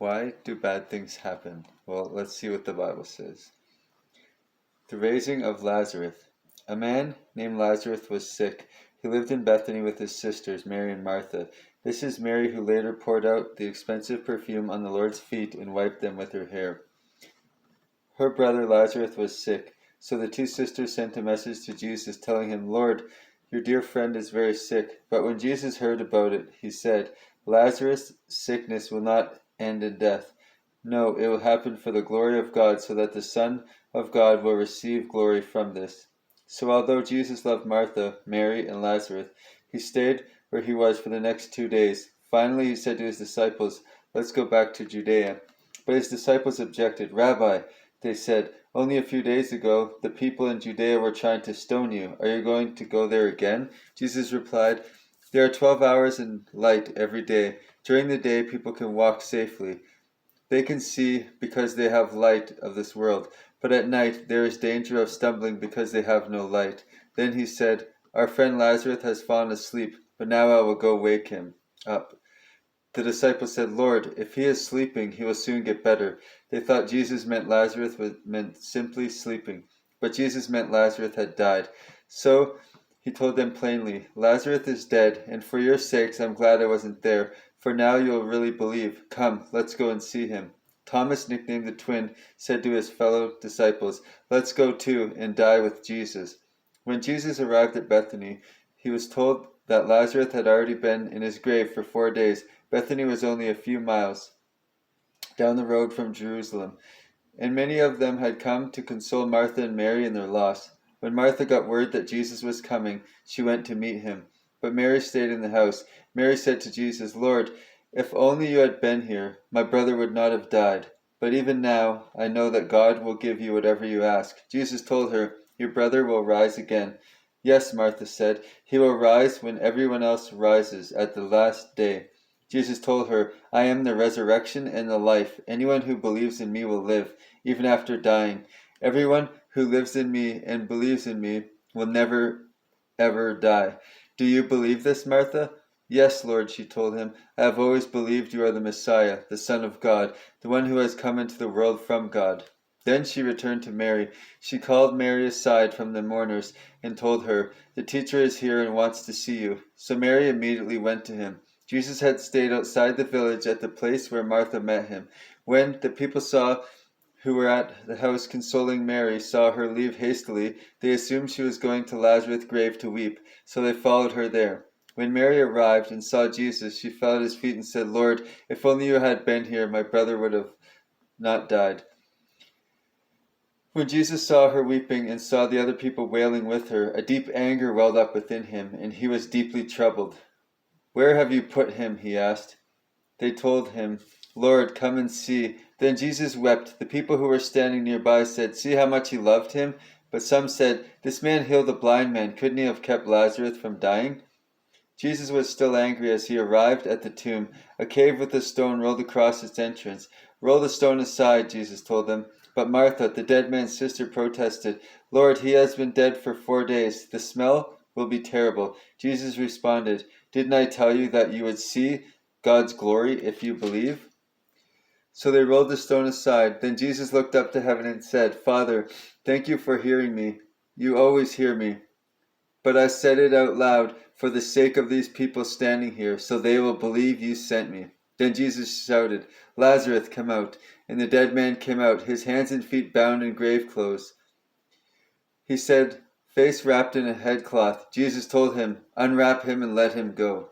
Why do bad things happen? Well, let's see what the Bible says. The Raising of Lazarus. A man named Lazarus was sick. He lived in Bethany with his sisters, Mary and Martha. This is Mary who later poured out the expensive perfume on the Lord's feet and wiped them with her hair. Her brother Lazarus was sick, so the two sisters sent a message to Jesus telling him, "Lord, your dear friend is very sick." But when Jesus heard about it, he said, "Lazarus' sickness will not end in death. No, it will happen for the glory of God, so that the Son of God will receive glory from this." So although Jesus loved Martha, Mary, and Lazarus, he stayed where he was for the next 2 days. Finally, he said to his disciples, "Let's go back to Judea." But his disciples objected. "Rabbi," they said, "only a few days ago the people in Judea were trying to stone you. Are you going to go there again?" Jesus replied, "There are 12 hours in light every day. During the day people can walk safely. They can see because they have light of this world. But at night there is danger of stumbling because they have no light." Then he said, "Our friend Lazarus has fallen asleep, but now I will go wake him up." The disciples said, "Lord, if he is sleeping, he will soon get better." They thought Jesus meant Lazarus meant simply sleeping, but Jesus meant Lazarus had died. So he told them plainly, "Lazarus is dead, and for your sakes I'm glad I wasn't there, for now you will really believe. Come, let's go and see him." Thomas, nicknamed the twin, said to his fellow disciples, "Let's go too and die with Jesus." When Jesus arrived at Bethany, he was told that Lazarus had already been in his grave for 4 days. Bethany was only a few miles down the road from Jerusalem, and many of them had come to console Martha and Mary in their loss. When Martha got word that Jesus was coming, she went to meet him, but Mary stayed in the house. Mary said to Jesus, "Lord, if only you had been here, my brother would not have died. But even now, I know that God will give you whatever you ask." Jesus told her, "Your brother will rise again." "Yes," Martha said, "he will rise when everyone else rises at the last day." Jesus told her, "I am the resurrection and the life. Anyone who believes in me will live, even after dying. Everyone who lives in me and believes in me will never, ever die." "Do you believe this, Martha?" "Yes, Lord," she told him. "I have always believed you are the Messiah, the Son of God, the one who has come into the world from God." Then she returned to Mary. She called Mary aside from the mourners and told her, "The teacher is here and wants to see you." So Mary immediately went to him. Jesus had stayed outside the village at the place where Martha met him. When the people who were at the house consoling Mary saw her leave hastily, they assumed she was going to Lazarus' grave to weep, so they followed her there. When Mary arrived and saw Jesus, she fell at his feet and said, "Lord, if only you had been here, my brother would have not died." When Jesus saw her weeping and saw the other people wailing with her, a deep anger welled up within him, and he was deeply troubled. "Where have you put him?" he asked. They told him, "Lord, come and see." Then Jesus wept. The people who were standing nearby said, "See how much he loved him." But some said, "This man healed a blind man. Couldn't he have kept Lazarus from dying?" Jesus was still angry as he arrived at the tomb. A cave with a stone rolled across its entrance. "Roll the stone aside," Jesus told them. But Martha, the dead man's sister, protested, "Lord, he has been dead for 4 days. The smell will be terrible." Jesus responded, "Didn't I tell you that you would see God's glory if you believe?" So they rolled the stone aside. Then Jesus looked up to heaven and said, "Father, thank you for hearing me. You always hear me. But I said it out loud for the sake of these people standing here, so they will believe you sent me." Then Jesus shouted, "Lazarus, come out." And the dead man came out, his hands and feet bound in grave clothes. He said, face wrapped in a headcloth. Jesus told him, "Unwrap him and let him go."